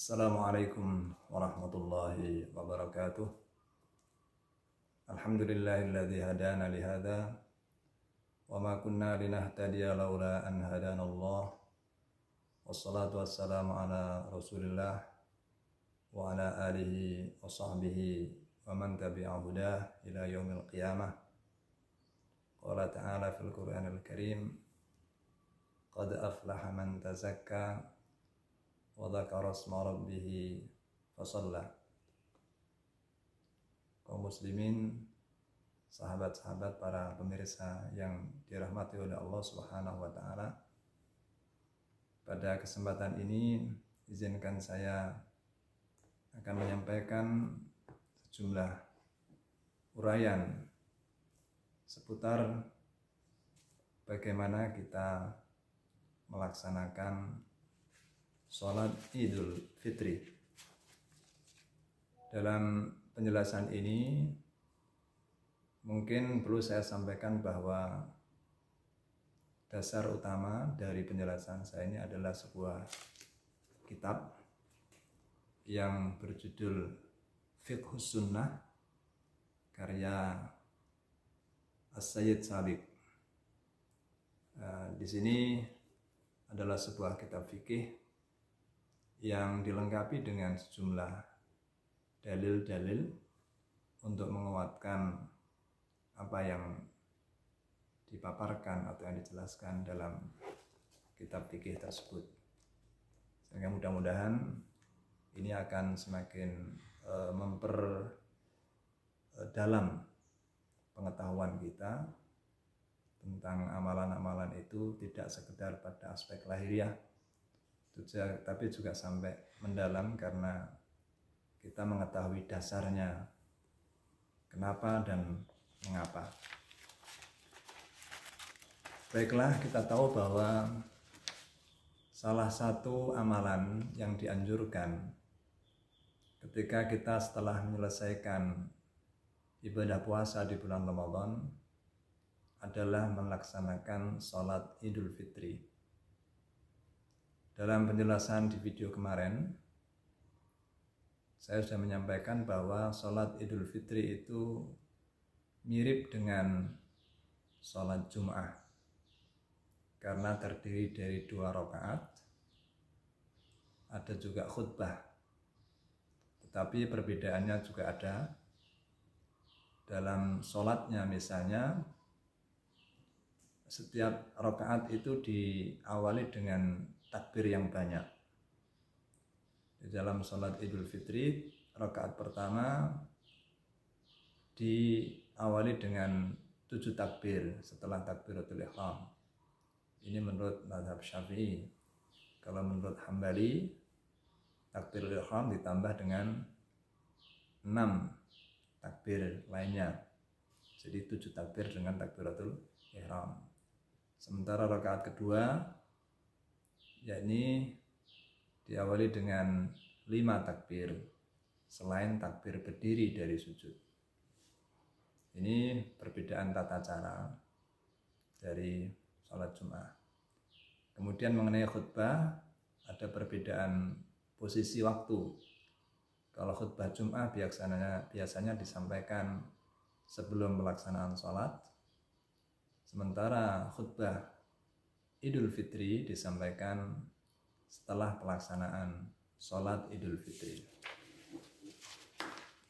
Assalamualaikum warahmatullahi wabarakatuh. Alhamdulillahilladzi hadana lihada wa ma kunna linahtadiya laula an hadana Allah. Wassalatu wassalamu ala Rasulillah wa ala alihi wa sahbihi wa man tabi'a hudah ila yaumil qiyamah. Qala ta'ala fil Qur'anil Karim, qad aflaha man tazakka wa dzakara asma rabbih fasalla. Kaum muslimin, sahabat-sahabat para pemirsa yang dirahmati oleh Allah Subhanahu wa taala. Pada kesempatan ini izinkan saya akan menyampaikan sejumlah uraian seputar bagaimana kita melaksanakan sholat Idul Fitri. Dalam penjelasan ini mungkin perlu saya sampaikan bahwa dasar utama dari penjelasan saya ini adalah sebuah kitab yang berjudul Fiqhus Sunnah karya As-Sayyid Sabiq. Di sini adalah sebuah kitab fikih yang dilengkapi dengan sejumlah dalil-dalil untuk menguatkan apa yang dipaparkan atau yang dijelaskan dalam kitab fikih tersebut. Sehingga mudah-mudahan ini akan semakin memperdalam pengetahuan kita tentang amalan-amalan itu, tidak sekedar pada aspek lahiriah, tapi juga sampai mendalam karena kita mengetahui dasarnya, kenapa dan mengapa. Baiklah, kita tahu bahwa salah satu amalan yang dianjurkan ketika kita setelah menyelesaikan ibadah puasa di bulan Ramadan adalah melaksanakan sholat Idul Fitri. Dalam penjelasan di video kemarin, saya sudah menyampaikan bahwa sholat Idul Fitri itu mirip dengan sholat Jum'ah karena terdiri dari 2 rakaat, ada juga khutbah. Tetapi perbedaannya juga ada. Dalam sholatnya misalnya, setiap rakaat itu diawali dengan takbir yang banyak. Di dalam sholat Idul Fitri, rakaat pertama diawali dengan 7 takbir setelah takbiratul ihram. Ini menurut mazhab Syafi'i. Kalau menurut Hambali, takbiratul ihram ditambah dengan 6 takbir lainnya. Jadi 7 takbir dengan takbiratul ihram. Sementara rakaat kedua yakni diawali dengan 5 takbir selain takbir berdiri dari sujud. Ini perbedaan tata cara dari sholat Jum'ah. Kemudian mengenai khutbah, ada perbedaan posisi waktu. Kalau khutbah Jum'ah biasanya disampaikan sebelum pelaksanaan sholat, sementara khutbah Idul Fitri disampaikan setelah pelaksanaan sholat Idul Fitri.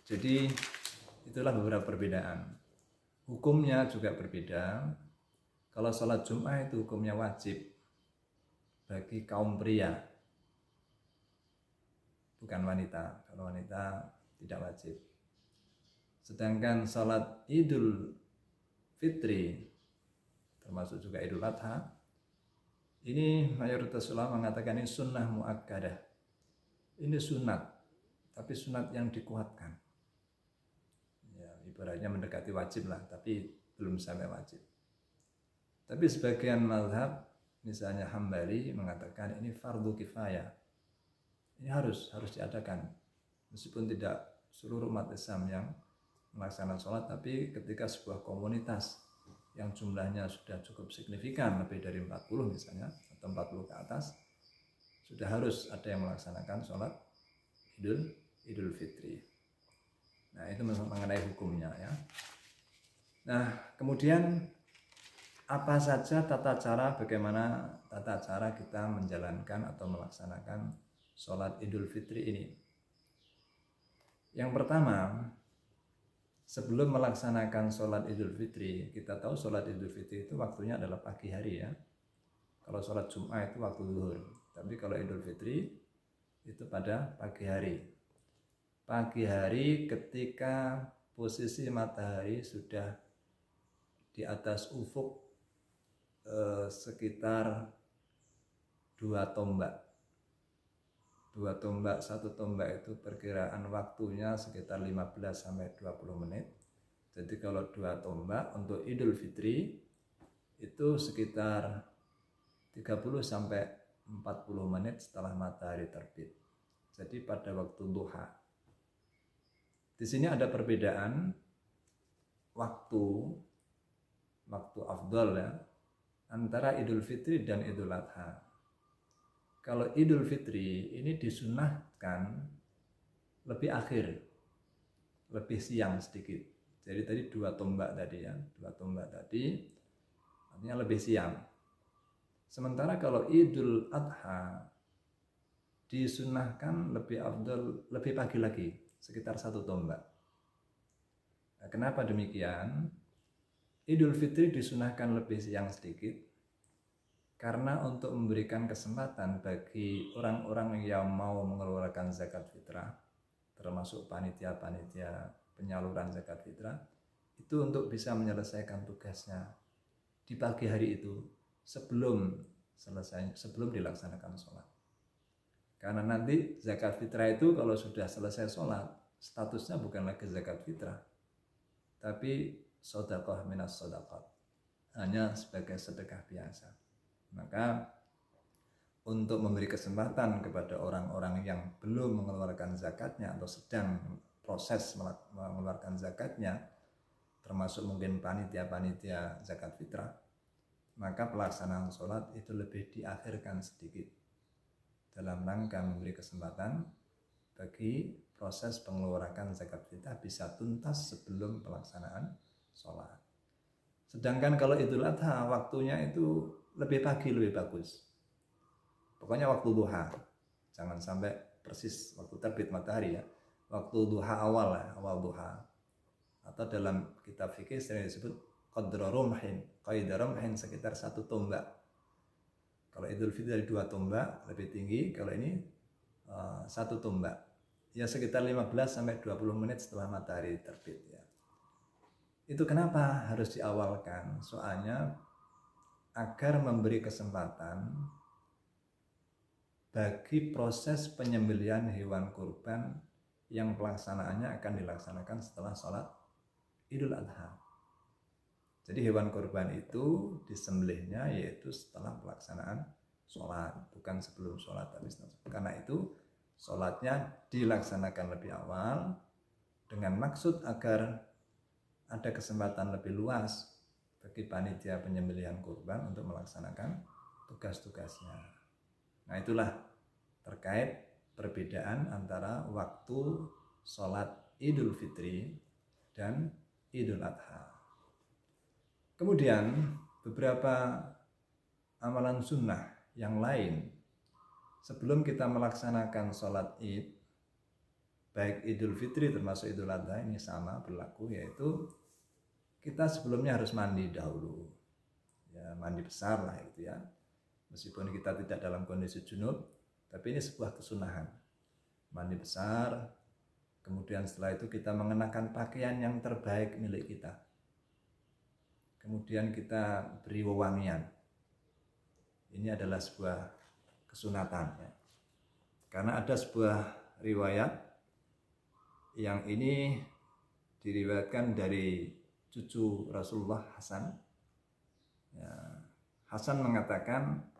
Jadi itulah beberapa perbedaan. Hukumnya juga berbeda. Kalau sholat Jum'ah itu hukumnya wajib bagi kaum pria, bukan wanita. Kalau wanita tidak wajib. Sedangkan sholat Idul Fitri, termasuk juga Idul Adha, ini mayoritas ulama mengatakan ini sunnah muakkadah. Ini sunat, tapi sunat yang dikuatkan. Ya, ibaratnya mendekati wajib lah, tapi belum sampai wajib. Tapi sebagian mazhab, misalnya Hambali, mengatakan ini fardu kifayah. Ini harus diadakan. Meskipun tidak seluruh umat Islam yang melaksanakan sholat, tapi ketika sebuah komunitas yang jumlahnya sudah cukup signifikan, lebih dari 40 misalnya, atau 40 ke atas, sudah harus ada yang melaksanakan sholat Idul Fitri. Nah, itu mengenai hukumnya ya. Nah, kemudian apa saja bagaimana tata cara kita menjalankan atau melaksanakan sholat Idul Fitri ini? Yang pertama, sebelum melaksanakan sholat Idul Fitri, kita tahu sholat Idul Fitri itu waktunya adalah pagi hari ya. Kalau sholat Jumat itu waktu zuhur, tapi kalau Idul Fitri itu pada pagi hari. Pagi hari ketika posisi matahari sudah di atas ufuk sekitar 2 tombak. 2 tombak, 1 tombak itu perkiraan waktunya sekitar 15-20 menit. Jadi kalau 2 tombak untuk Idul Fitri itu sekitar 30-40 menit setelah matahari terbit. Jadi pada waktu duha. Di sini ada perbedaan waktu afdal ya antara Idul Fitri dan Idul Adha. Kalau Idul Fitri ini disunahkan lebih akhir, lebih siang sedikit. Jadi tadi 2 tombak tadi ya, 2 tombak tadi artinya lebih siang. Sementara kalau Idul Adha disunahkan lebih afdal, lebih pagi lagi, sekitar 1 tombak. Nah, kenapa demikian? Idul Fitri disunahkan lebih siang sedikit karena untuk memberikan kesempatan bagi orang-orang yang mau mengeluarkan zakat fitrah, termasuk panitia-panitia penyaluran zakat fitrah, itu untuk bisa menyelesaikan tugasnya di pagi hari itu sebelum dilaksanakan sholat. Karena nanti zakat fitrah itu kalau sudah selesai sholat, statusnya bukan lagi zakat fitrah, tapi sedekah minas sedekah, hanya sebagai sedekah biasa. Maka untuk memberi kesempatan kepada orang-orang yang belum mengeluarkan zakatnya atau sedang proses mengeluarkan zakatnya, termasuk mungkin panitia-panitia zakat fitrah, maka pelaksanaan sholat itu lebih diakhirkan sedikit dalam rangka memberi kesempatan bagi proses pengeluaran zakat fitrah bisa tuntas sebelum pelaksanaan sholat. Sedangkan kalau Idul Adha waktunya itu lebih pagi, lebih bagus. Pokoknya waktu duha, jangan sampai persis waktu terbit matahari ya. Waktu duha awal ya, awal duha. Atau dalam kitab fikih sering disebut qadra rumhin, qaidah rumhin sekitar 1 tombak. Kalau Idul Fitri dari 2 tombak lebih tinggi, kalau ini 1 tombak. Ya sekitar 15-20 menit setelah matahari terbit ya. Itu kenapa harus diawalkan? Soalnya agar memberi kesempatan bagi proses penyembelihan hewan kurban yang pelaksanaannya akan dilaksanakan setelah sholat Idul Adha. Jadi hewan kurban itu disembelihnya yaitu setelah pelaksanaan sholat, bukan sebelum sholat. Karena itu sholatnya dilaksanakan lebih awal dengan maksud agar ada kesempatan lebih luas bagi panitia penyembelihan kurban untuk melaksanakan tugas-tugasnya. Nah itulah terkait perbedaan antara waktu sholat Idul Fitri dan Idul Adha. Kemudian beberapa amalan sunnah yang lain sebelum kita melaksanakan sholat Id, baik Idul Fitri termasuk Idul Adha ini sama berlaku, yaitu kita sebelumnya harus mandi dahulu, ya mandi besar lah itu ya. Meskipun kita tidak dalam kondisi junub, tapi ini sebuah kesunahan. Mandi besar, kemudian setelah itu kita mengenakan pakaian yang terbaik milik kita. Kemudian kita beri wewangian. Ini adalah sebuah kesunatan ya. Karena ada sebuah riwayat yang ini diriwayatkan dari cucu Rasulullah Hasan. Ya, Hasan mengatakan,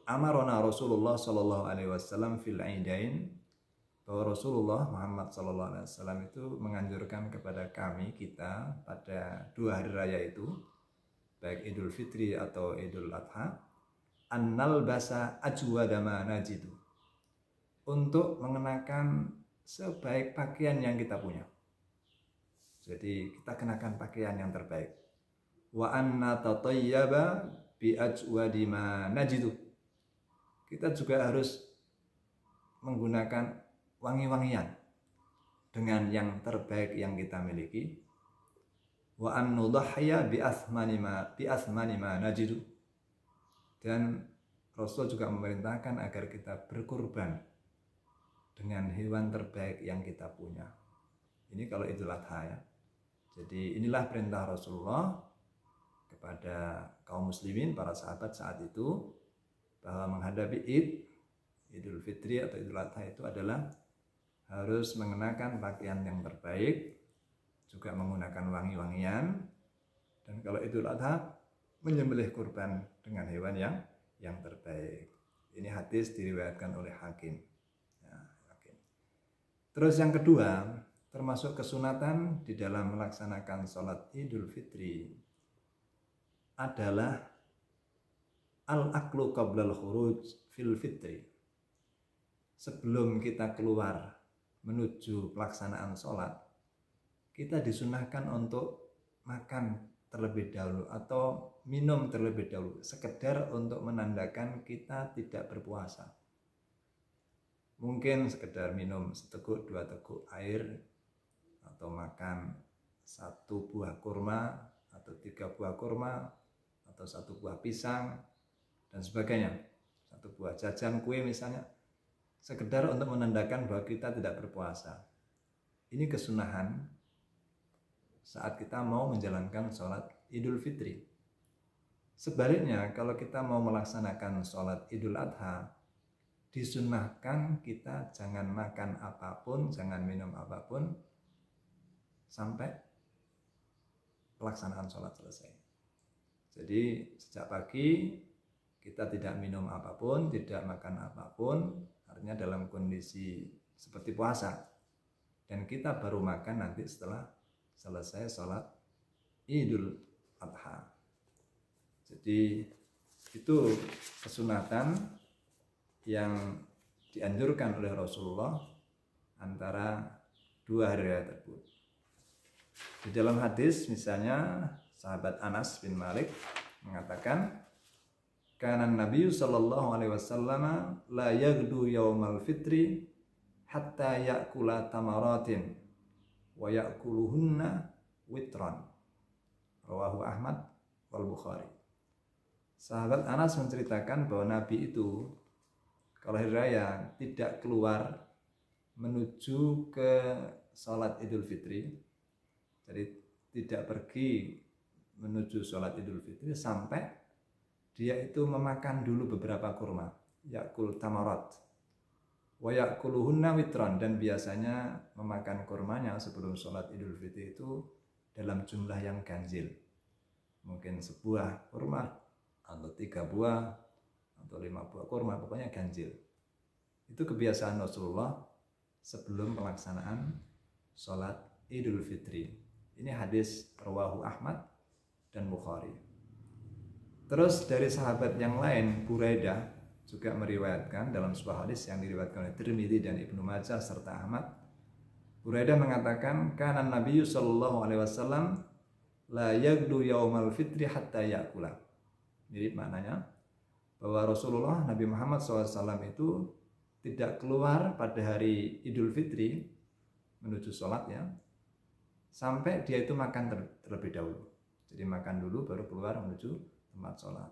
amarona Rasulullah Shallallahu Alaihi Wasallam fil aidain, bahwa Rasulullah Muhammad Shallallahu Alaihi Wasallam itu menganjurkan kepada kita pada 2 hari raya itu, baik Idul Fitri atau Idul Adha, annal basa ajwadama najidu, untuk mengenakan sebaik pakaian yang kita punya. Jadi kita kenakan pakaian yang terbaik. Wa anna tatayyaba bi ajwadi ma najidu. Kita juga harus menggunakan wangi-wangian dengan yang terbaik yang kita miliki. Wa an nudahhiya bi asmani ma najidu. Dan Rasul juga memerintahkan agar kita berkurban dengan hewan terbaik yang kita punya. Ini kalau Idul Adha ya. Jadi inilah perintah Rasulullah kepada kaum muslimin, para sahabat saat itu, bahwa menghadapi Idul Fitri atau Idul Adha itu adalah harus mengenakan pakaian yang terbaik, juga menggunakan wangi-wangian, dan kalau Idul Adha menyembelih kurban dengan hewan yang terbaik. Ini hadis diriwayatkan oleh Hakim. Ya, Hakim. Terus yang kedua, termasuk kesunatan di dalam melaksanakan sholat Idul Fitri adalah al-aklu qablal khuruj fil fitri. Sebelum kita keluar menuju pelaksanaan sholat, kita disunahkan untuk makan terlebih dahulu atau minum terlebih dahulu, sekedar untuk menandakan kita tidak berpuasa. Mungkin sekedar minum seteguk, 2 teguk air, atau makan 1 buah kurma, atau 3 buah kurma, atau 1 buah pisang, dan sebagainya. 1 buah jajan kue misalnya, sekedar untuk menandakan bahwa kita tidak berpuasa. Ini kesunahan saat kita mau menjalankan sholat Idul Fitri. Sebaliknya, kalau kita mau melaksanakan sholat Idul Adha, disunahkan kita jangan makan apapun, jangan minum apapun sampai pelaksanaan sholat selesai. Jadi sejak pagi kita tidak minum apapun, tidak makan apapun, artinya dalam kondisi seperti puasa. Dan kita baru makan nanti setelah selesai sholat Idul Adha. Jadi itu kesunatan yang dianjurkan oleh Rasulullah antara 2 hari raya tersebut. Di dalam hadis misalnya sahabat Anas bin Malik mengatakan, kana Nabi sallallahu alaihi wasallam la yaghdu yaumal fitri hatta ya'kula tamaratin wa ya'kuluhunna witran. Rawahu Ahmad wal Bukhari. Sahabat Anas menceritakan bahwa Nabi itu kalau hari raya tidak keluar menuju ke sholat Idul Fitri, jadi tidak pergi menuju sholat Idul Fitri sampai dia itu memakan dulu beberapa kurma, yakul tamarat, wa yakuluhunna witran, dan biasanya memakan kurmanya sebelum sholat Idul Fitri itu dalam jumlah yang ganjil, mungkin sebuah kurma atau 3 buah atau 5 buah kurma, pokoknya ganjil. Itu kebiasaan Rasulullah sebelum pelaksanaan sholat Idul Fitri. Ini hadis rawahu Ahmad dan Bukhari. Terus dari sahabat yang lain, Buraidah juga meriwayatkan dalam sebuah hadis yang diriwayatkan oleh Tirmidzi dan Ibnu Majah serta Ahmad. Buraidah mengatakan, kana Nabi sallallahu alaihi wasallam la yaghdu yaumal fitri hatta ya'kula. Mirip maknanya bahwa Rasulullah Nabi Muhammad SAW itu tidak keluar pada hari Idul Fitri menuju sholat ya, sampai dia itu makan terlebih dahulu. Jadi makan dulu baru keluar menuju tempat sholat.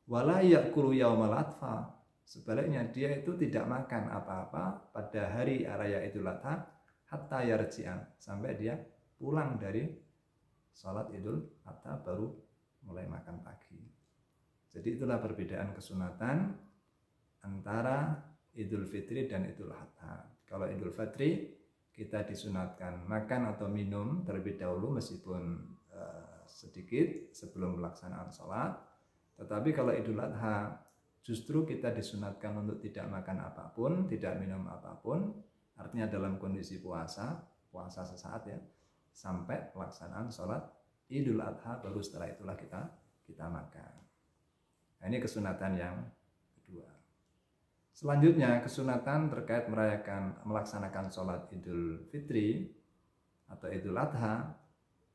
Wala ya'kulu yaumal adha. Sebaliknya dia itu tidak makan apa-apa pada hari raya Idul Adha hatta yarji'an, sampai dia pulang dari sholat Idul Adha baru mulai makan pagi. Jadi itulah perbedaan kesunatan antara Idul Fitri dan Idul Adha. Kalau Idul Fitri kita disunatkan makan atau minum terlebih dahulu meskipun sedikit sebelum pelaksanaan sholat. Tetapi kalau Idul Adha justru kita disunatkan untuk tidak makan apapun, tidak minum apapun, artinya dalam kondisi puasa sesaat ya, sampai pelaksanaan sholat Idul Adha, baru setelah itulah kita makan. Nah, ini kesunatan yang kedua. Selanjutnya kesunatan terkait melaksanakan sholat Idul Fitri atau Idul Adha,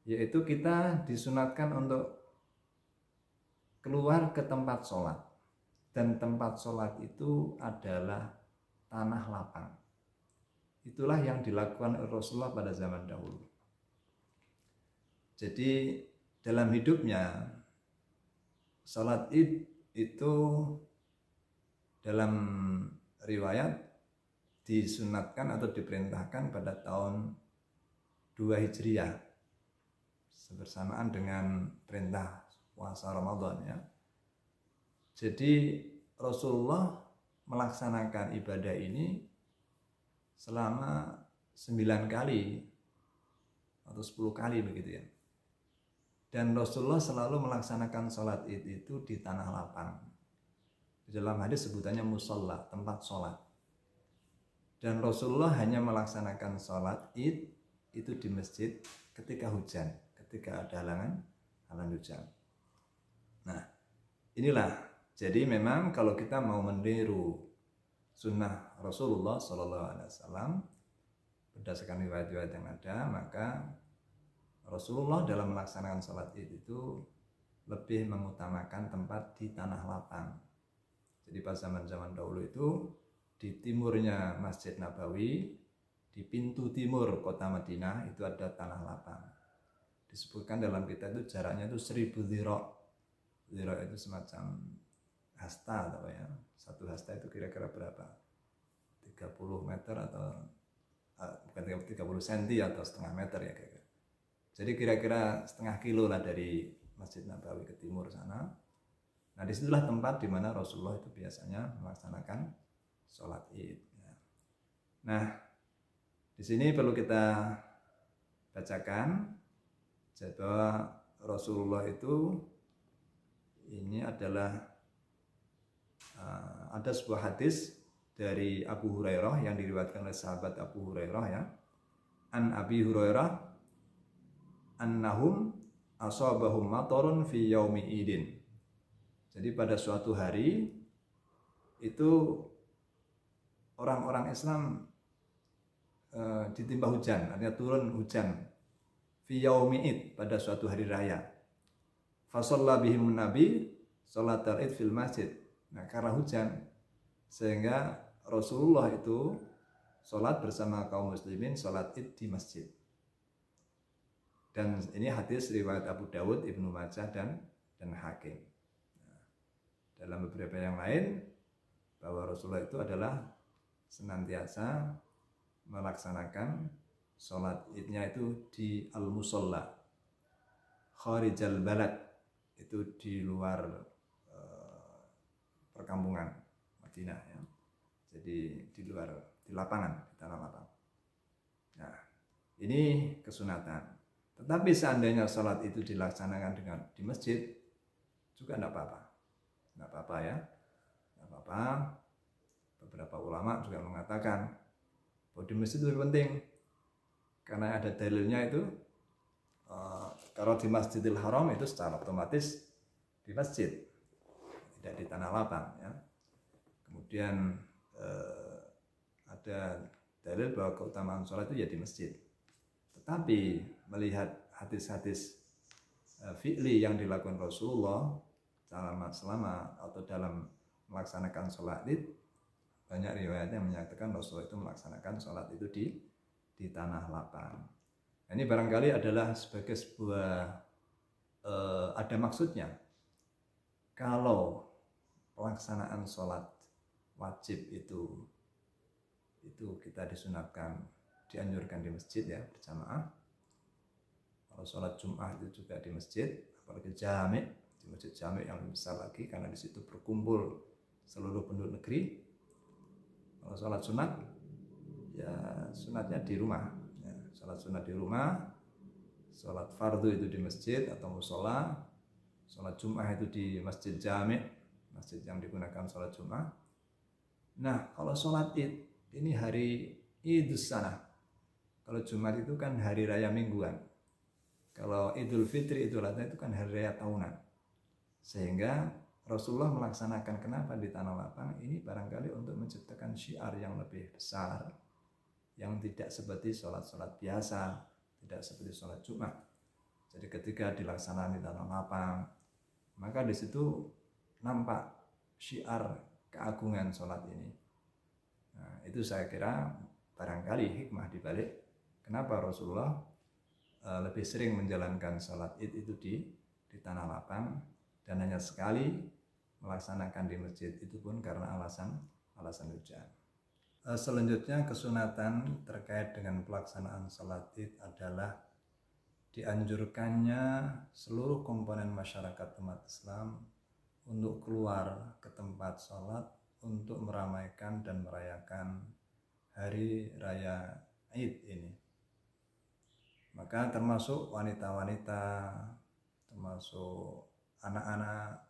yaitu kita disunatkan untuk keluar ke tempat sholat, dan tempat sholat itu adalah tanah lapang. Itulah yang dilakukan Rasulullah pada zaman dahulu. Jadi dalam hidupnya sholat Id itu dalam riwayat disunatkan atau diperintahkan pada tahun 2 Hijriah bersamaan dengan perintah puasa Ramadan ya. Jadi Rasulullah melaksanakan ibadah ini selama 9 kali atau 10 kali begitu ya. Dan Rasulullah selalu melaksanakan sholat Id itu di tanah lapang. Di dalam hadis sebutannya musalla, tempat sholat. Dan Rasulullah hanya melaksanakan sholat Id itu di masjid ketika hujan, ketika ada halangan hujan. Nah, inilah. Jadi memang kalau kita mau meniru sunnah Rasulullah SAW berdasarkan riwayat-riwayat yang ada, maka Rasulullah dalam melaksanakan sholat Id itu lebih mengutamakan tempat di tanah lapang. Jadi pas zaman-zaman dahulu itu di timurnya Masjid Nabawi, di pintu timur kota Madinah itu ada tanah lapang. Disebutkan dalam kitab itu jaraknya itu 1000 dhira'. Dhira' itu semacam hasta atau ya. Satu hasta itu kira-kira berapa? 30 meter atau bukan 30 cm atau setengah meter ya kira-kira. Jadi kira-kira setengah kilo lah dari Masjid Nabawi ke timur sana. Nah, disitulah tempat di mana Rasulullah itu biasanya melaksanakan sholat Id. Nah, di sini perlu kita bacakan bahwa Rasulullah itu ini adalah ada sebuah hadis dari Abu Hurairah yang diriwayatkan oleh sahabat Abu Hurairah ya. An Abi Hurairah annahum asabahum matarun fi yaumi idin. Jadi pada suatu hari itu orang-orang Islam ditimpa hujan, artinya turun hujan fi yaumi id, pada suatu hari raya. Fa shalla bihimun nabi sholatal id fil masjid. Nah, karena hujan sehingga Rasulullah itu sholat bersama kaum muslimin sholat id di masjid. Dan ini hadis riwayat Abu Dawud, Ibnu Majah dan Hakim. Dalam beberapa yang lain bahwa Rasulullah itu adalah senantiasa melaksanakan sholat idnya itu di al-musalla kharijal balad, itu di luar perkampungan Madinah ya. Jadi di luar, di lapangan, di tanah lapang. Nah, ini kesunatan. Tetapi seandainya sholat itu dilaksanakan di masjid juga tidak apa-apa. Nggak apa-apa ya, nggak apa-apa. Beberapa ulama juga mengatakan bahwa di masjid itu lebih penting karena ada dalilnya itu. Kalau di Masjidil Haram itu secara otomatis di masjid, tidak di tanah lapang ya. Kemudian ada dalil bahwa keutamaan sholat itu ya di masjid. Tetapi melihat hadis-hadis fi'li yang dilakukan Rasulullah selama atau dalam melaksanakan sholat Id, banyak riwayat yang menyatakan Rasulullah itu melaksanakan sholat itu di tanah lapang. Ini barangkali adalah sebagai sebuah ada maksudnya. Kalau pelaksanaan sholat wajib itu kita disunatkan, dianjurkan di masjid ya, berjamaah. Kalau sholat Jum'ah itu juga di masjid, apalagi jami', di masjid jami' yang lebih besar lagi karena di situ berkumpul seluruh penduduk negeri. Kalau sholat sunat, ya sunatnya di rumah. Ya, sholat sunat di rumah, sholat fardu itu di masjid atau musola, sholat Jum'ah itu di masjid jami', masjid yang digunakan sholat Jum'ah. Nah, kalau sholat Id, ini hari Idus Sanah. Kalau Jumat itu kan hari raya mingguan. Kalau Idul Fitri, Idul Adha itu kan hari raya tahunan. Sehingga Rasulullah melaksanakan kenapa di tanah lapang ini barangkali untuk menciptakan syiar yang lebih besar, yang tidak seperti sholat-sholat biasa, tidak seperti sholat Jumat. Jadi ketika dilaksanakan di tanah lapang, maka di situ nampak syiar keagungan sholat ini. Nah, itu saya kira barangkali hikmah dibalik kenapa Rasulullah lebih sering menjalankan sholat id itu di tanah lapang, dan hanya sekali melaksanakan di masjid, itu pun karena alasan hujan. Selanjutnya kesunatan terkait dengan pelaksanaan sholat id adalah dianjurkannya seluruh komponen masyarakat umat Islam untuk keluar ke tempat sholat untuk meramaikan dan merayakan hari raya Id ini. Maka termasuk wanita-wanita, termasuk anak-anak,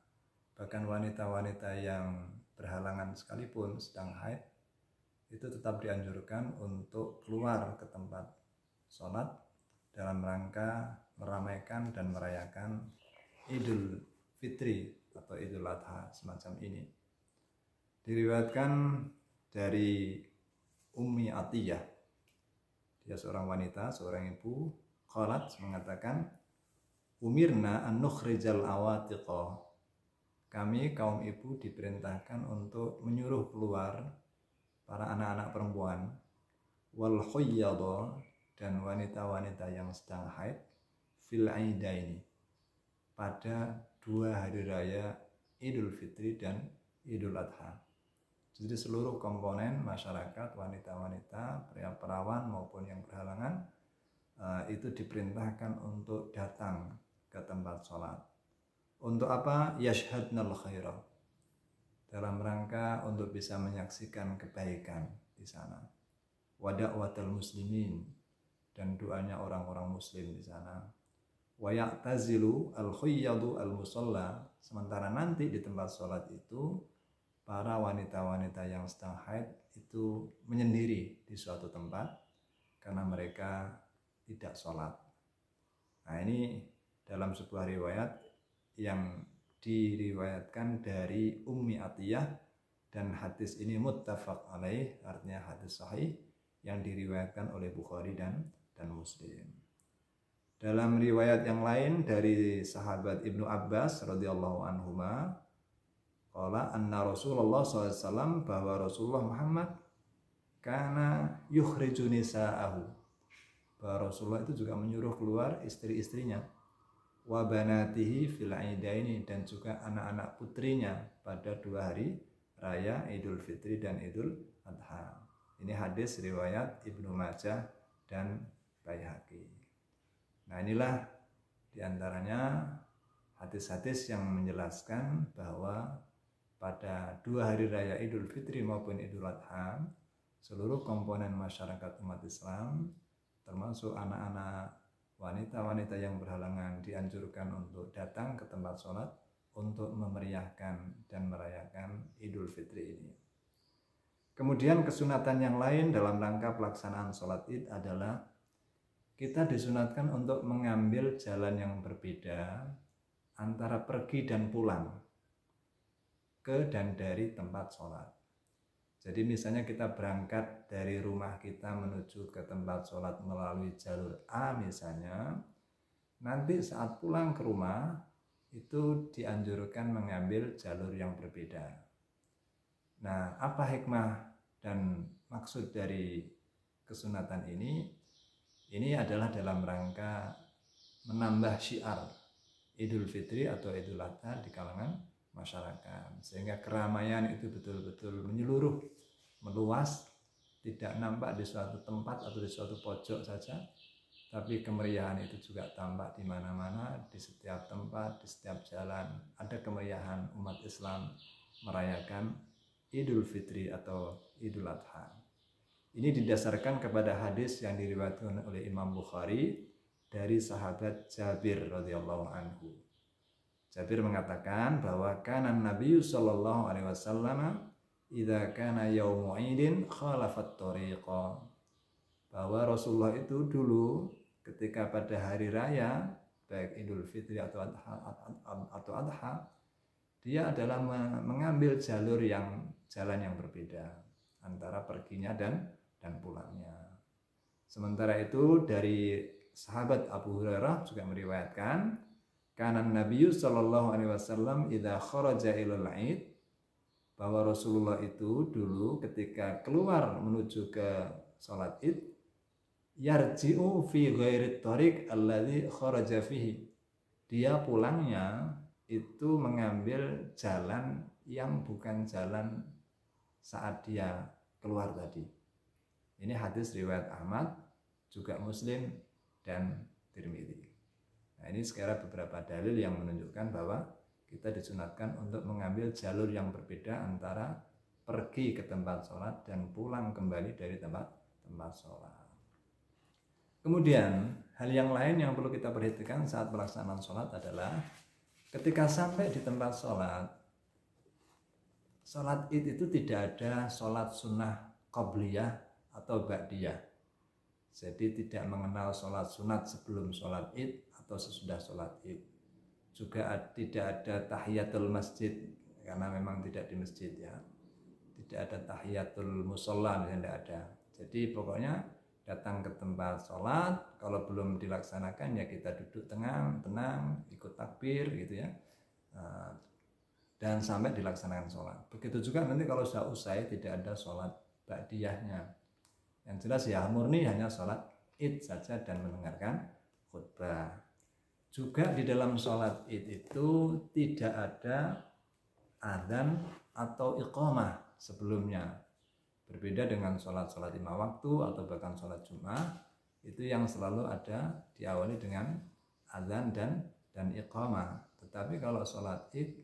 bahkan wanita-wanita yang berhalangan sekalipun sedang haid, itu tetap dianjurkan untuk keluar ke tempat sholat dalam rangka meramaikan dan merayakan Idul Fitri atau Idul Adha semacam ini. Diriwayatkan dari Ummi Atiyah, dia seorang wanita, seorang ibu, qalat mengatakan, umirna an nukhrijal awatiqa. Kami kaum ibu diperintahkan untuk menyuruh keluar para anak-anak perempuan, wal khuyyadha, dan wanita-wanita yang sedang haid, fil aidaini, pada 2 hari raya Idul Fitri dan Idul Adha. Jadi seluruh komponen masyarakat, wanita-wanita, pria-perawan maupun yang berhalangan, itu diperintahkan untuk datang ke tempat sholat. Untuk apa? Yashhadnal khairah, dalam rangka untuk bisa menyaksikan kebaikan di sana. Wa da'watal muslimin, dan doanya orang-orang muslim di sana. Wa ya'tazilu al-khuyyadu al-musalla, sementara nanti di tempat sholat itu para wanita-wanita yang sedang haid itu menyendiri di suatu tempat karena mereka tidak sholat. Nah, ini dalam sebuah riwayat yang diriwayatkan dari Ummi Atiyah, dan hadis ini muttafaq alaih, artinya hadis sahih yang diriwayatkan oleh Bukhari dan Muslim. Dalam riwayat yang lain dari sahabat Ibnu Abbas radhiyallahu anhuma, qala anna Rasulullah SAW, bahwa Rasulullah Muhammad kana yukhriju nisa'ahu, bahwa Rasulullah itu juga menyuruh keluar istri-istrinya, wa banatihi fil aidaini, dan juga anak-anak putrinya pada 2 hari raya Idul Fitri dan Idul Adha. Ini hadis riwayat Ibnu Majah dan Baihaqi. Nah, inilah diantaranya hadis-hadis yang menjelaskan bahwa pada 2 hari raya Idul Fitri maupun Idul Adha, seluruh komponen masyarakat umat Islam, termasuk anak-anak, wanita-wanita yang berhalangan, dianjurkan untuk datang ke tempat sholat untuk memeriahkan dan merayakan Idul Fitri ini. Kemudian kesunatan yang lain dalam rangka pelaksanaan sholat Id adalah kita disunatkan untuk mengambil jalan yang berbeda antara pergi dan pulang ke dan dari tempat sholat. Jadi misalnya kita berangkat dari rumah kita menuju ke tempat sholat melalui jalur A misalnya, nanti saat pulang ke rumah itu dianjurkan mengambil jalur yang berbeda. Nah, apa hikmah dan maksud dari kesunatan ini? Ini adalah dalam rangka menambah syiar Idul Fitri atau Idul Adha di kalangan masyarakat, sehingga keramaian itu betul-betul menyeluruh, meluas, tidak nampak di suatu tempat atau di suatu pojok saja, tapi kemeriahan itu juga tampak di mana-mana, di setiap tempat, di setiap jalan. Ada kemeriahan umat Islam merayakan Idul Fitri atau Idul Adha. Ini didasarkan kepada hadis yang diriwayatkan oleh Imam Bukhari dari sahabat Jabir radhiyallahu anhu. Jabir mengatakan bahwa kana Nabi sallallahu alaihi wasallam idza kana yaumu idin khalafat tariqa, bahwa Rasulullah itu dulu ketika pada hari raya baik Idul Fitri atau Adha, dia adalah mengambil jalan yang berbeda antara perginya dan pulangnya. Sementara itu dari sahabat Abu Hurairah juga meriwayatkan, kana Nabi sallallahu alaihi wasallam idza kharaja ilal Aid, bahwa Rasulullah itu dulu ketika keluar menuju ke salat Id, yarji'u fi ghairi thariq alladzi kharaja fihi. Dia pulangnya itu mengambil jalan yang bukan jalan saat dia keluar tadi. Ini hadis riwayat Ahmad, juga Muslim dan Tirmidzi. Nah, ini sekarang beberapa dalil yang menunjukkan bahwa kita disunatkan untuk mengambil jalur yang berbeda antara pergi ke tempat sholat dan pulang kembali dari tempat sholat. Kemudian hal yang lain yang perlu kita perhatikan saat pelaksanaan sholat adalah ketika sampai di tempat sholat Id itu tidak ada sholat sunnah qabliyah atau ba'diyah. Jadi tidak mengenal sholat sunat sebelum sholat Id atau sesudah sholat Id. Juga tidak ada tahiyatul masjid, karena memang tidak di masjid ya. Tidak ada tahiyatul musolla, tidak ada. Jadi pokoknya datang ke tempat sholat, kalau belum dilaksanakan ya kita duduk tenang, ikut takbir gitu ya, dan sampai dilaksanakan sholat. Begitu juga nanti kalau sudah usai tidak ada sholat ba'diyahnya. Yang jelas ya murni hanya sholat Id saja dan mendengarkan khutbah. Juga di dalam sholat Id itu tidak ada adzan atau iqamah sebelumnya. Berbeda dengan sholat-sholat 5 waktu atau bahkan sholat Jumat, itu yang selalu ada diawali dengan adzan dan iqamah. Tetapi kalau sholat Id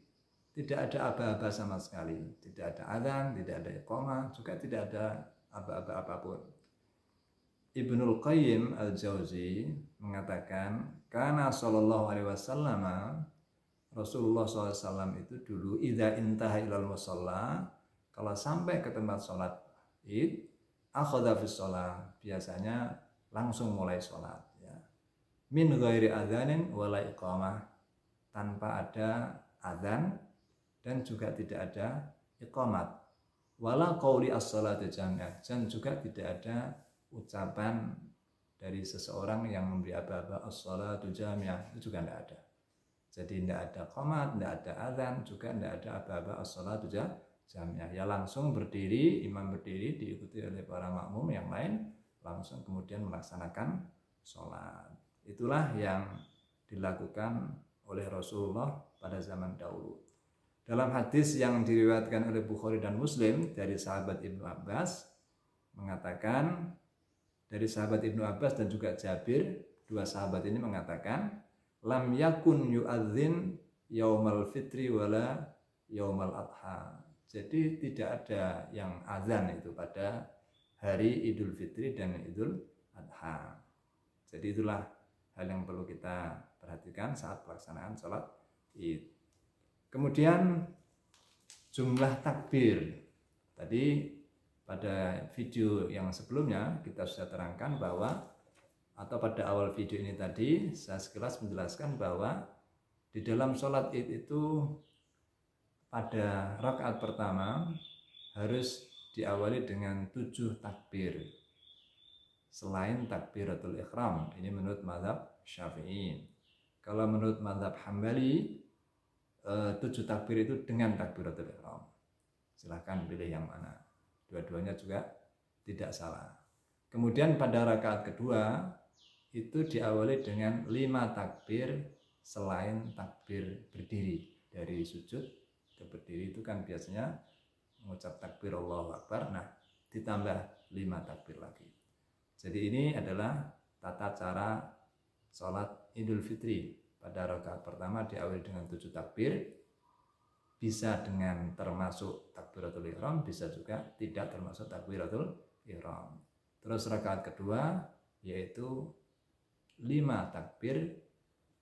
tidak ada aba-aba sama sekali, tidak ada adzan, tidak ada iqamah, juga tidak ada aba-aba apapun. Ibnul Qayyim al-Jauzi mengatakan, karena sallallahu alaihi wasallam, Rasulullah SAW itu dulu idza intaha ilal musalla, kalau sampai ke tempat sholat Id, akhadha fi shalah, biasanya langsung mulai sholat ya. Min ghairi adzanin wala iqamah, tanpa ada adzan dan juga tidak ada iqamat. Wala qauli as-salatu jami'ah, dan juga tidak ada ucapan dari seseorang yang memberi aba-aba as-salatu jami'ah, itu juga tidak ada. Jadi tidak ada qomat, tidak ada adzan, juga tidak ada aba-aba as-salatu jami'ah. Ya langsung berdiri, imam berdiri diikuti oleh para makmum yang lain, langsung kemudian melaksanakan sholat. Itulah yang dilakukan oleh Rasulullah pada zaman dahulu. Dalam hadis yang diriwayatkan oleh Bukhari dan Muslim dari sahabat Ibnu Abbas mengatakan, dari sahabat Ibnu Abbas dan juga Jabir, dua sahabat ini mengatakan, lam yakun yu'adzin yaumal fitri wala yaumal adha. Jadi tidak ada yang azan itu pada hari Idul Fitri dan Idul Adha. Jadi itulah hal yang perlu kita perhatikan saat pelaksanaan sholat Id. Kemudian jumlah takbir. Tadi pada video yang sebelumnya kita sudah terangkan bahwa, atau pada awal video ini tadi saya sekilas menjelaskan bahwa di dalam sholat Id itu pada rakaat pertama harus diawali dengan 7 takbir selain takbiratul ihram. Ini menurut mazhab Syafi'i. Kalau menurut mazhab Hambali 7 takbir itu dengan takbiratul ihram. Silahkan pilih yang mana. Dua-duanya juga tidak salah. Kemudian pada rakaat kedua itu diawali dengan 5 takbir selain takbir berdiri. Dari sujud ke berdiri itu kan biasanya mengucap takbir Allahu Akbar, nah ditambah 5 takbir lagi. Jadi ini adalah tata cara sholat Idul Fitri. Pada rakaat pertama diawali dengan 7 takbir, bisa dengan termasuk takbiratul ihram, bisa juga tidak termasuk takbiratul ihram. Terus rakaat kedua yaitu 5 takbir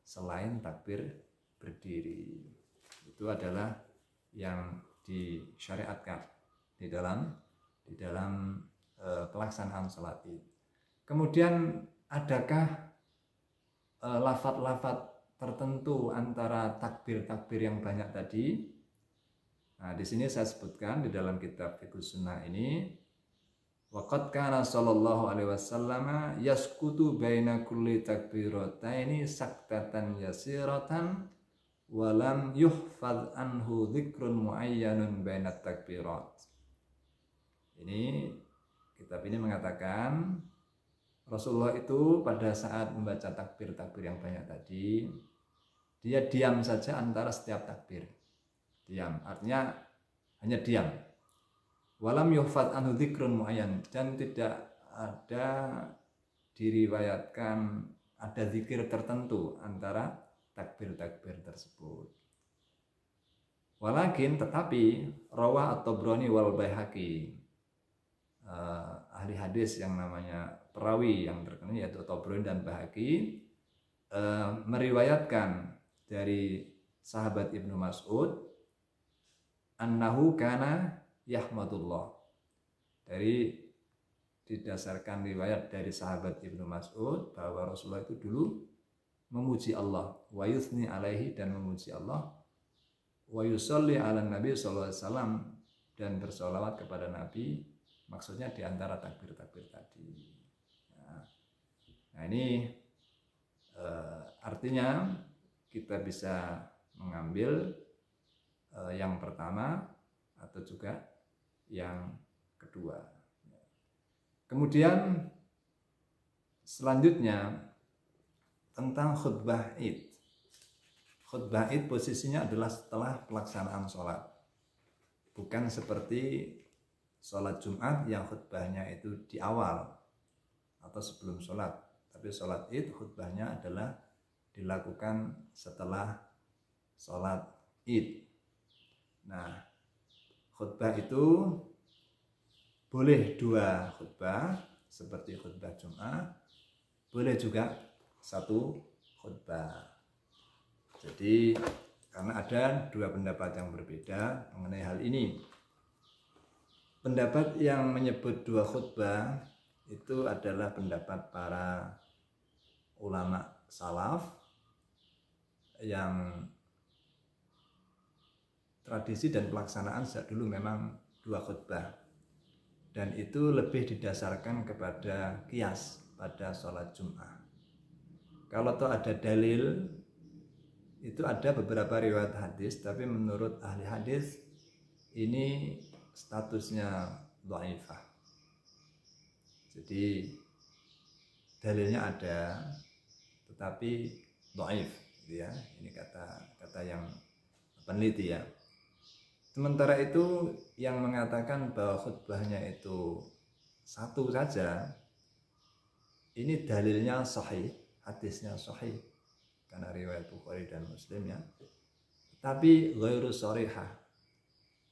selain takbir berdiri. Itu adalah yang disyariatkan di dalam pelaksanaan sholat Id. Kemudian adakah lafaz-lafaz tertentu antara takbir-takbir yang banyak tadi Nah, di sini saya sebutkan di dalam kitab Fiqh Sunnah ini, waqad kana sallallahu alaihi wasallam yaskutu baina kulli takbirataini saktatan yasiratan wa lam yuhfaz anhu dzikrun muayyanun baina takbirat. Ini kitab ini mengatakan Rasulullah itu pada saat membaca takbir-takbir yang banyak tadi, dia diam saja antara setiap takbir. Diam, artinya hanya diam. Walam yuhfad anhu dzikrun muayyan, dan tidak ada diriwayatkan ada zikir tertentu antara takbir-takbir tersebut. Walakin tetapi rawah at-Tabrani wal Baihaqi, ahli hadis yang namanya perawi yang terkenal yaitu Tabrani dan Baihaqi, meriwayatkan dari sahabat Ibnu Mas'ud annahu kana yahmadullah, dari didasarkan riwayat dari sahabat Ibnu Mas'ud bahwa Rasulullah itu dulu memuji Allah, wa yuthni alaihi, dan memuji Allah, wa yusalli ala nabi sallallahu alaihi wasallam, dan bersolawat kepada Nabi, maksudnya di antara takbir-takbir tadi. Nah ini artinya kita bisa mengambil yang pertama atau juga yang kedua. Kemudian selanjutnya tentang khutbah Id. Khutbah Id posisinya adalah setelah pelaksanaan sholat, bukan seperti sholat Jumat yang khutbahnya itu di awal atau sebelum sholat. Tapi sholat Id khutbahnya adalah dilakukan setelah sholat Id. Nah, khutbah itu boleh dua khutbah seperti khutbah Jumat, boleh juga satu khutbah. Jadi karena ada dua pendapat yang berbeda mengenai hal ini. Pendapat yang menyebut dua khutbah itu adalah pendapat para ulama salaf yang tradisi dan pelaksanaan sejak dulu memang dua khutbah, dan itu lebih didasarkan kepada qiyas pada sholat Jum'ah. Kalau toh ada dalil, itu ada beberapa riwayat hadis, tapi menurut ahli hadis ini statusnya dhaifah. Jadi dalilnya ada, tetapi dhaif, ya. Ini kata yang peneliti ya. Sementara itu yang mengatakan bahwa khutbahnya itu satu saja, ini dalilnya sahih, hadisnya sahih, karena riwayat Bukhari dan Muslim ya. Tapi ghairu sharihah,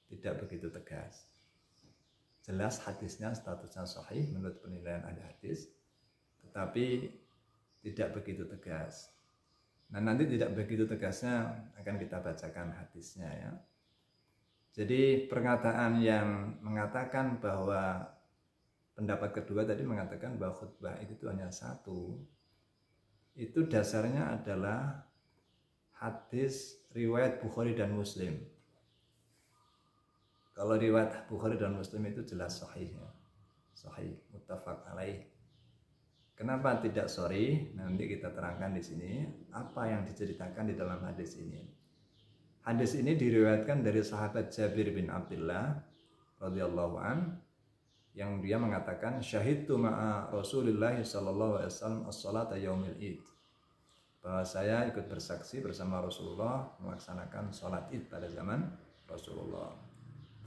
tidak begitu tegas. Jelas hadisnya statusnya sahih menurut penilaian ahli hadis, tetapi tidak begitu tegas. Nah, nanti tidak begitu tegasnya akan kita bacakan hadisnya ya. Jadi pernyataan yang mengatakan bahwa pendapat kedua tadi mengatakan bahwa khutbah itu hanya satu, itu dasarnya adalah hadis riwayat Bukhari dan Muslim. Kalau riwayat Bukhari dan Muslim itu jelas sahih ya. Sahih, muttafaq alaih. Kenapa tidak sahih? Nanti kita terangkan di sini apa yang diceritakan di dalam hadis ini. Hadis ini diriwayatkan dari sahabat Jabir bin Abdullah radhiyallahu an, yang dia mengatakan syahidtu ma'a Rasulillah sallallahu alaihi wasallam as-salata yaumil Id, bahwa saya ikut bersaksi bersama Rasulullah melaksanakan salat Id pada zaman Rasulullah.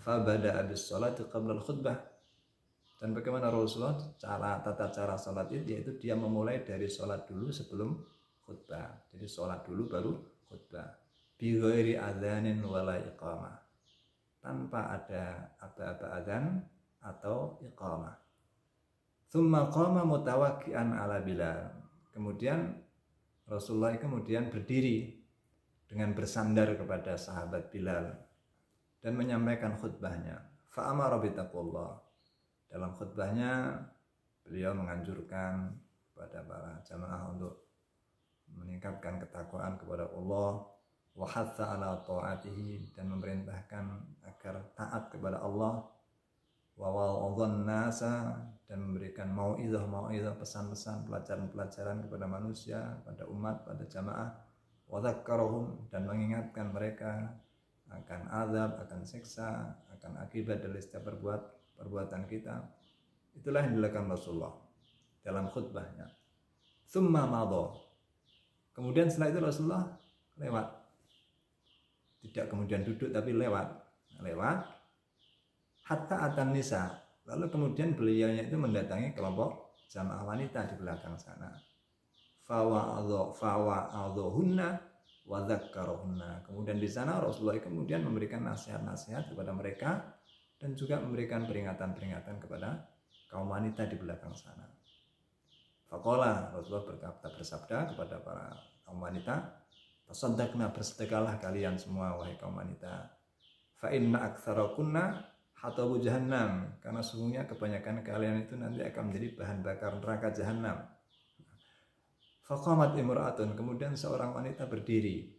Fa bada'a bis salati qabla al-khutbah, dan bagaimana Rasulullah tata cara salat Id, yaitu dia memulai dari salat dulu sebelum khutbah. Jadi salat dulu baru khutbah. Bi ghairi adzanin wala iqamah, tanpa ada aba-aba adzan atau iqamah. Tsumma qama mutawakki'an ala Bilal, kemudian Rasulullah kemudian berdiri dengan bersandar kepada sahabat Bilal dan menyampaikan khutbahnya. Fa amara bi taqwallah, dalam khutbahnya beliau menganjurkan kepada para jamaah untuk meningkatkan ketakwaan kepada Allah. wa hatha ala ta'atihi, dan memerintahkan agar taat kepada Allah, wa wa'adhan nasa, dan memberikan mau'izah pesan-pesan, pelajaran-pelajaran kepada manusia, pada umat, pada jamaah, wa dzakkarahum, dan mengingatkan mereka akan azab, akan siksa, akan akibat dari setiap perbuatan kita. Itulah yang dilakukan Rasulullah dalam khutbahnya. Tsumma madha, kemudian setelah itu Rasulullah lewat, tidak kemudian duduk tapi lewat hatta atan nisa, lalu kemudian beliaunya itu mendatangi kelompok jamaah wanita di belakang sana. Fawa'adhuhunna wa dzakkarahunna, kemudian di sana Rasulullah kemudian memberikan nasihat-nasihat kepada mereka dan juga memberikan peringatan-peringatan kepada kaum wanita di belakang sana. Faqala, Rasulullah bersabda kepada para kaum wanita, tasaddaqna, bersedekahlah kalian semua wahai kaum wanita. Fa inna aktsarakunna hatabu jahannam, karena sesungguhnya kebanyakan kalian itu nanti akan menjadi bahan bakar neraka jahannam. Faqamat imra'atun, kemudian seorang wanita berdiri,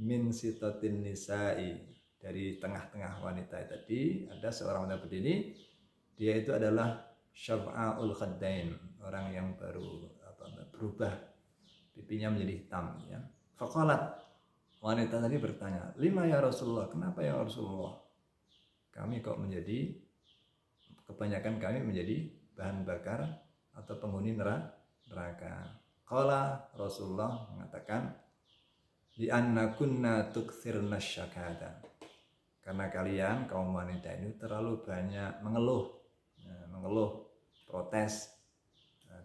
min sitatin nisa'i, dari tengah-tengah wanita tadi ada seorang wanita berdiri, dia itu adalah syar'aul khaddain, orang yang baru berubah pipinya menjadi hitam ya. Faqalat, wanita tadi bertanya, lima ya Rasulullah, kenapa ya Rasulullah? Kami kok menjadi, kebanyakan kami menjadi bahan bakar atau penghuni neraka. Qala, Rasulullah mengatakan, li anna kunna tukthirna syakata, karena kalian kaum wanita ini terlalu banyak mengeluh, protes,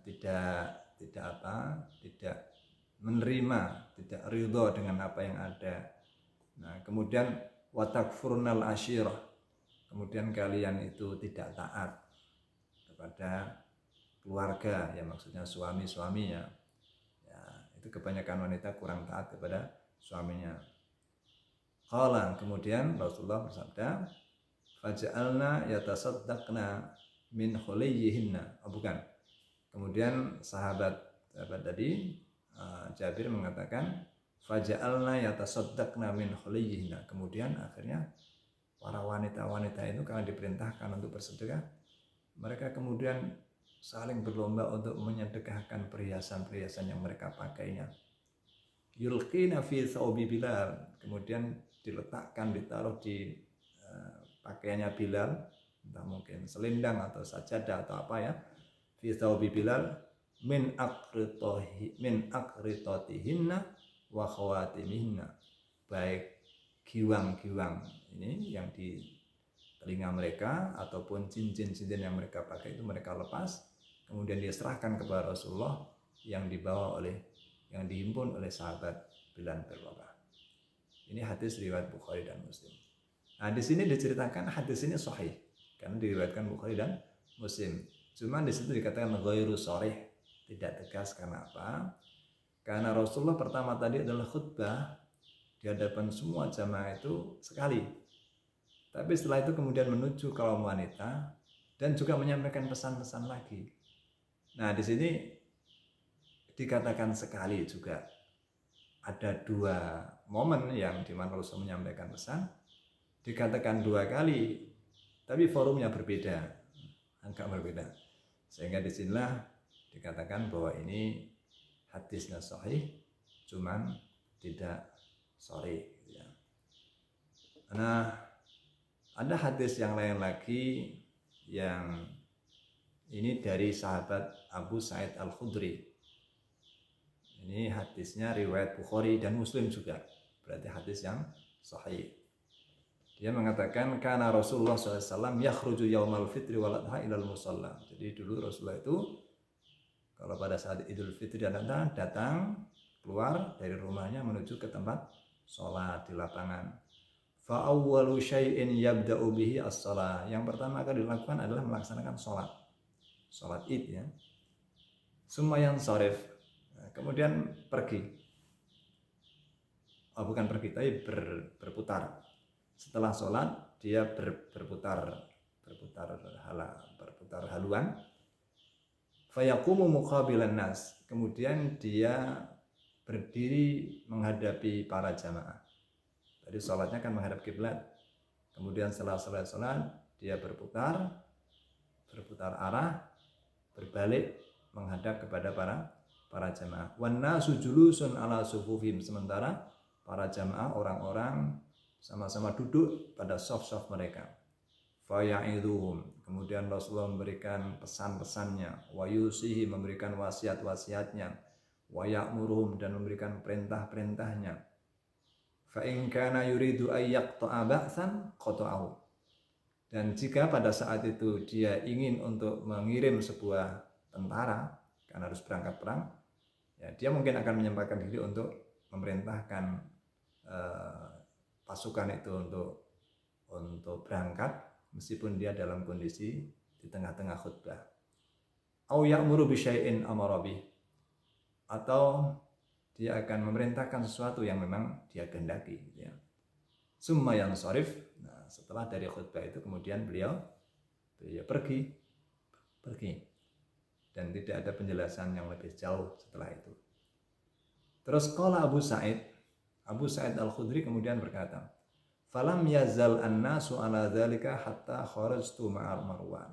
tidak menerima, tidak ridho dengan apa yang ada. Nah, kemudian watakfurnal ashirah, kemudian kalian itu tidak taat kepada keluarga, ya maksudnya suami-suaminya. Ya, itu kebanyakan wanita kurang taat kepada suaminya. Qala, kemudian Rasulullah bersabda, faja'alna yatasaddaqna min khuliyyihinna. Oh, bukan. Kemudian sahabat tadi Jabir mengatakan faja'alna yatasaddaqna min khuliyyihinna. Kemudian akhirnya para wanita-wanita itu karena diperintahkan untuk bersedekah, mereka kemudian saling berlomba untuk menyedekahkan perhiasan-perhiasan yang mereka pakainya. Yulqina fi thawbi Bilal, kemudian diletakkan, ditaruh di pakaiannya Bilal, entah mungkin selendang atau sajadah atau apa ya, fi thawbi Bilal min aqritotihinna wa khawatimihinna, baik giwang-giwang ini yang di telinga mereka ataupun cincin-cincin yang mereka pakai itu mereka lepas, kemudian dia serahkan kepada Rasulullah yang dihimpun oleh sahabat Bilal bin Rabah. Ini hadis riwayat Bukhari dan Muslim. Nah, di sini diceritakan hadis ini sahih karena diriwayatkan Bukhari dan Muslim. Cuma di situ dikatakan ghairu sharih, tidak tegas. Karena apa? Karena Rasulullah pertama tadi adalah khutbah di hadapan semua jamaah itu sekali. Tapi setelah itu kemudian menuju kaum wanita dan juga menyampaikan pesan-pesan lagi. Nah, di sini dikatakan sekali juga. Ada dua momen yang dimana Rasul menyampaikan pesan, dikatakan dua kali, tapi forumnya berbeda, agak berbeda. Sehingga disinilah dikatakan bahwa ini hadisnya sahih, cuman tidak sahih. Ya. Nah, ada hadis yang lain lagi yang ini dari sahabat Abu Sa'id Al-Khudri. Ini hadisnya riwayat Bukhari dan Muslim juga, berarti hadis yang sahih. Dia mengatakan karena Rasulullah SAW yakhruju yaumal fitri wal adha ilal musalla. Jadi dulu Rasulullah itu kalau pada saat Idul Fitri dan Adha datang keluar dari rumahnya menuju ke tempat sholat di lapangan. Fa awwalu syai'in yabda'u bihi as-shalah. Yang pertama kali dilakukan adalah melaksanakan sholat Id ya. Sumayan sharif. Kemudian pergi. Oh, bukan pergi, tapi berputar. Setelah sholat dia berputar haluan. Fayaqumu muqabilan nas. Kemudian dia berdiri menghadapi para jamaah. Tadi sholatnya kan menghadap kiblat. Kemudian setelah selesai sholat, dia berputar arah, berbalik menghadap kepada para jamaah. Wan nasu julusun ala sufufim, sementara para jamaah orang-orang sama-sama duduk pada saf-saf mereka. Faya'idhuhum, kemudian Rasulullah memberikan pesan-pesannya, wa yusihi, memberikan wasiat-wasiatnya, wa ya'muruhum, dan memberikan perintah-perintahnya. Fa in kana yuridu ay yaqta'a ba'san qata'ahu, dan jika pada saat itu dia ingin untuk mengirim sebuah tentara karena harus berangkat perang, ya dia mungkin akan menyempatkan diri untuk memerintahkan pasukan itu untuk berangkat meskipun dia dalam kondisi di tengah-tengah khutbah. Au ya'muru bi syai'in amara bih, atau dia akan memerintahkan sesuatu yang memang dia kehendaki, ya. Summa yansharif, nah setelah dari khutbah itu kemudian beliau pergi dan tidak ada penjelasan yang lebih jauh setelah itu. Terus qala Abu Sa'id Al-Khudri kemudian berkata, falam yazal an-nasu ala dzalika hatta kharajtu ma'al Marwan.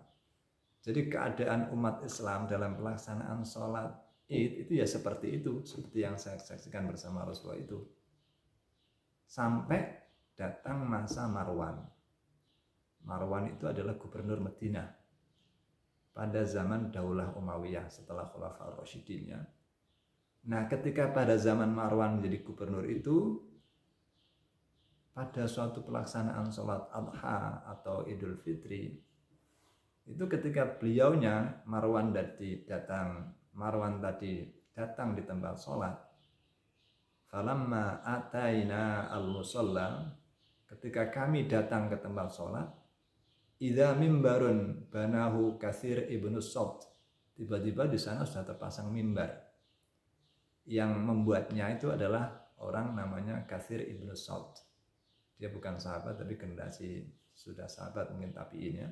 Jadi keadaan umat Islam dalam pelaksanaan sholat Id itu ya seperti itu, seperti yang saya saksikan bersama Rasulullah itu, sampai datang masa Marwan. Marwan itu adalah gubernur Madinah pada zaman Daulah Umayyah setelah Khulafaur Rasyidin, ya. Nah, ketika pada zaman Marwan menjadi gubernur itu, pada suatu pelaksanaan sholat Adha atau Idul Fitri, itu ketika beliaunya Marwan tadi datang di tempat sholat, falamma ataina al-musalla, ketika kami datang ke tempat sholat, idza mimbarun banahu Katsir ibnu Salt, tiba-tiba di sana sudah terpasang mimbar. Yang membuatnya itu adalah orang namanya Katsir ibnu Salt. Dia bukan sahabat tapi generasi sudah sahabat mungkin tabi'in, ya.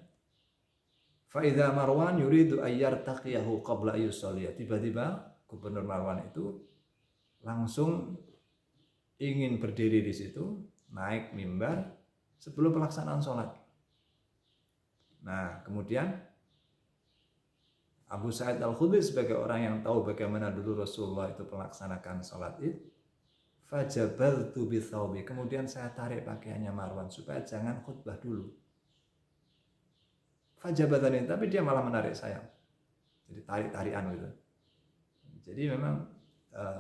Fa idza Marwan yuridu ayyartaqiyahu qabla ayyusalliya, tiba-tiba gubernur Marwan itu langsung ingin berdiri di situ, naik mimbar sebelum pelaksanaan sholat. Nah, kemudian Abu Sa'id Al-Khudri sebagai orang yang tahu bagaimana dulu Rasulullah itu melaksanakan sholat Id, fajabaltu bithawbi, kemudian saya tarik pakaiannya Marwan supaya jangan khutbah dulu. Fajabatani, tapi dia malah menarik saya. Jadi tarik-tarikan gitu. Jadi memang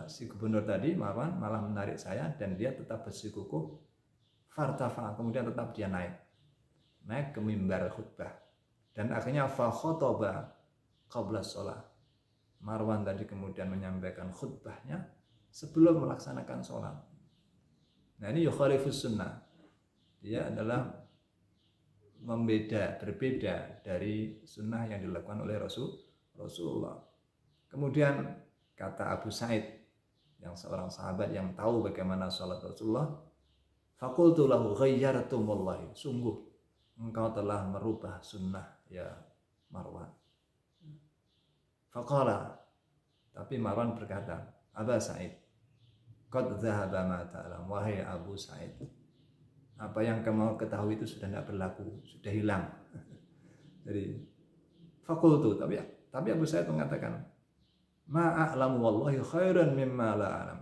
si gubernur tadi Marwan malah menarik saya dan dia tetap bersikukuh fartafa, kemudian tetap dia naik ke mimbar khutbah. Dan akhirnya fa khotobah qabla sholat. Marwan tadi kemudian menyampaikan khutbahnya sebelum melaksanakan sholat. Nah, ini yukhalifus sunnah. Dia adalah berbeda dari sunnah yang dilakukan oleh Rasulullah. Kemudian kata Abu Sa'id, yang seorang sahabat yang tahu bagaimana sholat Rasulullah, faqultu lahu ghayyartumullahi, sungguh engkau telah merubah sunnah ya Marwan. Faqala, tapi Marwan berkata, Aba Sa'id, qad dhahaba ma ta'lam, wahai Abu Sa'id, apa yang kamu ketahui itu sudah tidak berlaku, sudah hilang. Jadi fakultu, tapi Abu Sa'id mengatakan, ma'a'lamu wallahi khairan mimma la a'lam.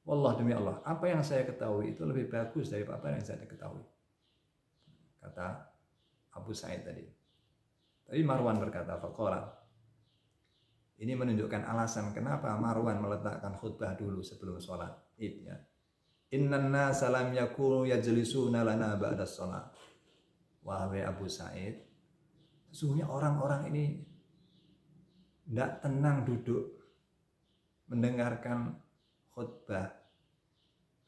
Wallah, demi Allah, apa yang saya ketahui itu lebih bagus dari apa yang saya ketahui, kata Abu Sa'id tadi. Tapi Marwan berkata, faqala, ini menunjukkan alasan kenapa Marwan meletakkan khutbah dulu sebelum sholat Id, ya. Innan nasa lam yakunu yajlisuna lana ba'da sholat. Wahai Abu Sa'id, sesungguhnya orang-orang ini tidak tenang duduk mendengarkan khutbah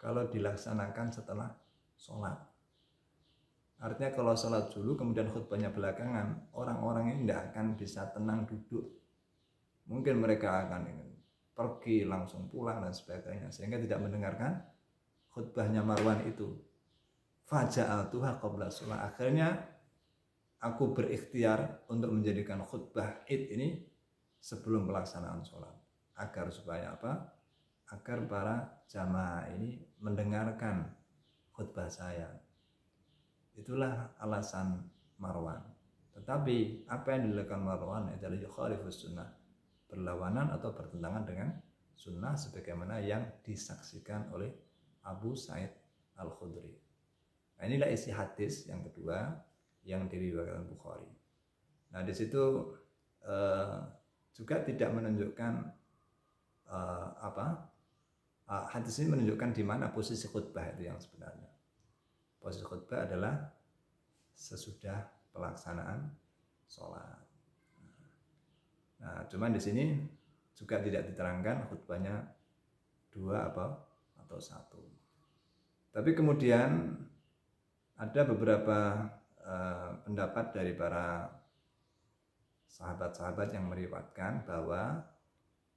kalau dilaksanakan setelah sholat. Artinya kalau sholat dulu kemudian khutbahnya belakangan, orang-orang ini tidak akan bisa tenang duduk. Mungkin mereka akan pergi langsung pulang dan sebagainya, sehingga tidak mendengarkan khutbahnya Marwan itu. Faja'altuha qabla sholat. Akhirnya aku berikhtiar untuk menjadikan khutbah Id ini sebelum pelaksanaan sholat, agar supaya apa? agar para jamaah ini mendengarkan khutbah saya. Itulah alasan Marwan. Tetapi apa yang dilakukan Marwan adalah yukhalifus sunnah, berlawanan atau bertentangan dengan sunnah sebagaimana yang disaksikan oleh Abu Sa'id Al-Khudri. Nah, inilah isi hadis yang kedua yang diriwayatkan Bukhari. Nah, di situ juga tidak menunjukkan hadis ini menunjukkan di mana posisi khutbah itu yang sebenarnya. Posisi khutbah adalah sesudah pelaksanaan sholat. Nah, cuman di sini juga tidak diterangkan khutbahnya 2 atau 1. Tapi kemudian ada beberapa pendapat dari para sahabat-sahabat yang meriwayatkan bahwa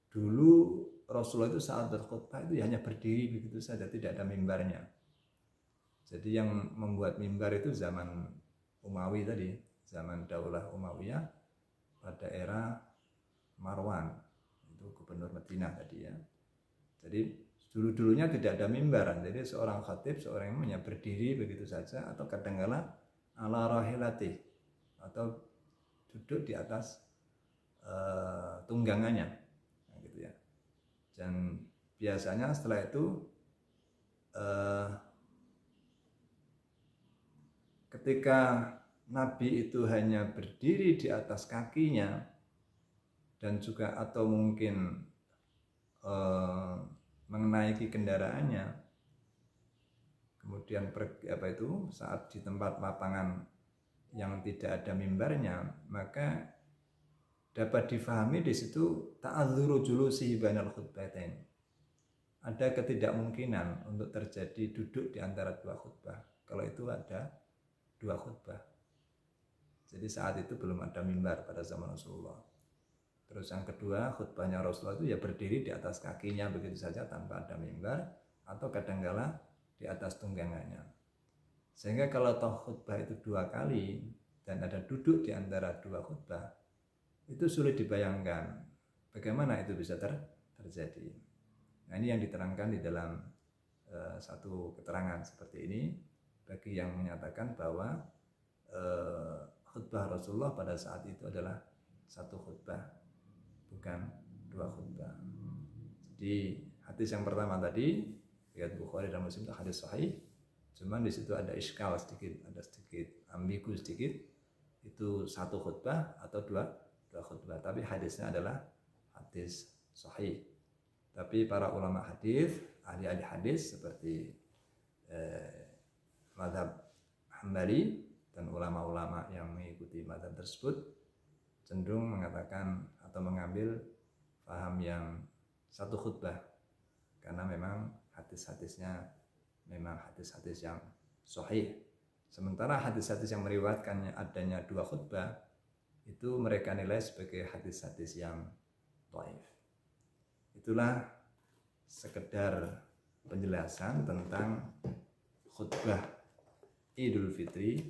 dulu Rasulullah itu saat berkhutbah itu hanya berdiri begitu saja, tidak ada mimbarnya. Jadi yang membuat mimbar itu zaman Umawi tadi, zaman Daulah Umayyah pada era Marwan, itu gubernur Madinah tadi ya. Jadi dulu-dulunya tidak ada mimbaran, jadi seorang khatib, seorang yang hanya berdiri begitu saja, atau kadang-kala ala rahilati, atau duduk di atas tunggangannya, nah, gitu ya. Dan biasanya setelah itu ketika Nabi itu hanya berdiri di atas kakinya dan juga atau mungkin menaiki kendaraannya, kemudian saat di tempat lapangan yang tidak ada mimbarnya, maka dapat difahami di situ ta'adzuru julusihi bainal khutbatain. Ada ketidakmungkinan untuk terjadi duduk di antara 2 khutbah. Kalau itu ada 2 khutbah. Jadi saat itu belum ada mimbar pada zaman Rasulullah. Terus yang kedua, khutbahnya Rasulullah itu ya berdiri di atas kakinya begitu saja tanpa ada mimbar, atau kadang-kala di atas tunggangannya. Sehingga kalau toh khutbah itu 2 kali dan ada duduk di antara 2 khutbah, itu sulit dibayangkan bagaimana itu bisa terjadi. Nah, ini yang diterangkan di dalam satu keterangan seperti ini bagi yang menyatakan bahwa khutbah Rasulullah pada saat itu adalah 1 khutbah, bukan 2 khutbah. Jadi hadis yang pertama tadi riwayat Bukhari dan Muslim itu hadis sahih, cuman di situ ada iskal sedikit, ada sedikit ambigu sedikit, itu 1 khutbah atau 2 khutbah, tapi hadisnya adalah hadis sahih. Tapi para ulama hadis, ahli-ahli hadis seperti mazhab Hambali dan ulama-ulama yang mengikuti mazhab tersebut cenderung mengatakan atau mengambil paham yang 1 khutbah, karena memang hadis-hadisnya memang hadis-hadis yang sahih. Sementara hadis-hadis yang meriwayatkan adanya 2 khutbah itu mereka nilai sebagai hadis-hadis yang dhaif. Itulah sekedar penjelasan tentang khutbah Idul Fitri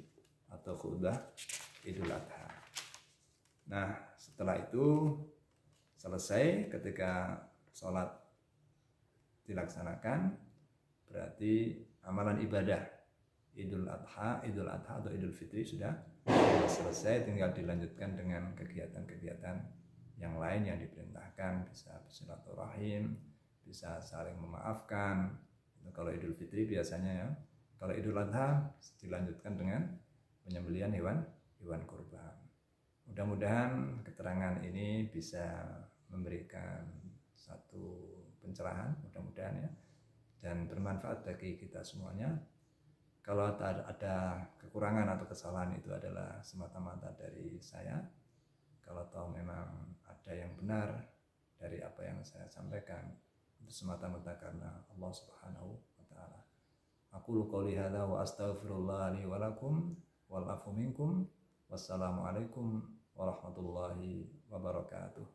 atau khutbah Idul Adha. Nah, setelah itu selesai, ketika sholat dilaksanakan, berarti amalan ibadah Idul Adha atau Idul Fitri sudah selesai, tinggal dilanjutkan dengan kegiatan-kegiatan yang lain yang diperintahkan, bisa bersilaturahim, bisa saling memaafkan. Itu kalau Idul Fitri biasanya ya. Kalau Idul Adha dilanjutkan dengan penyembelihan hewan kurban. Mudah-mudahan keterangan ini bisa memberikan satu pencerahan, mudah-mudahan ya, dan bermanfaat bagi kita semuanya. Kalau ada kekurangan atau kesalahan itu adalah semata-mata dari saya. Kalau tahu memang ada yang benar dari apa yang saya sampaikan, itu semata-mata karena Allah Subhanahu wa taala. Aqulu qouli hadza wa astaghfirullah li wa lakum wal afu minkum. Wassalamualaikum warahmatullahi wabarakatuh.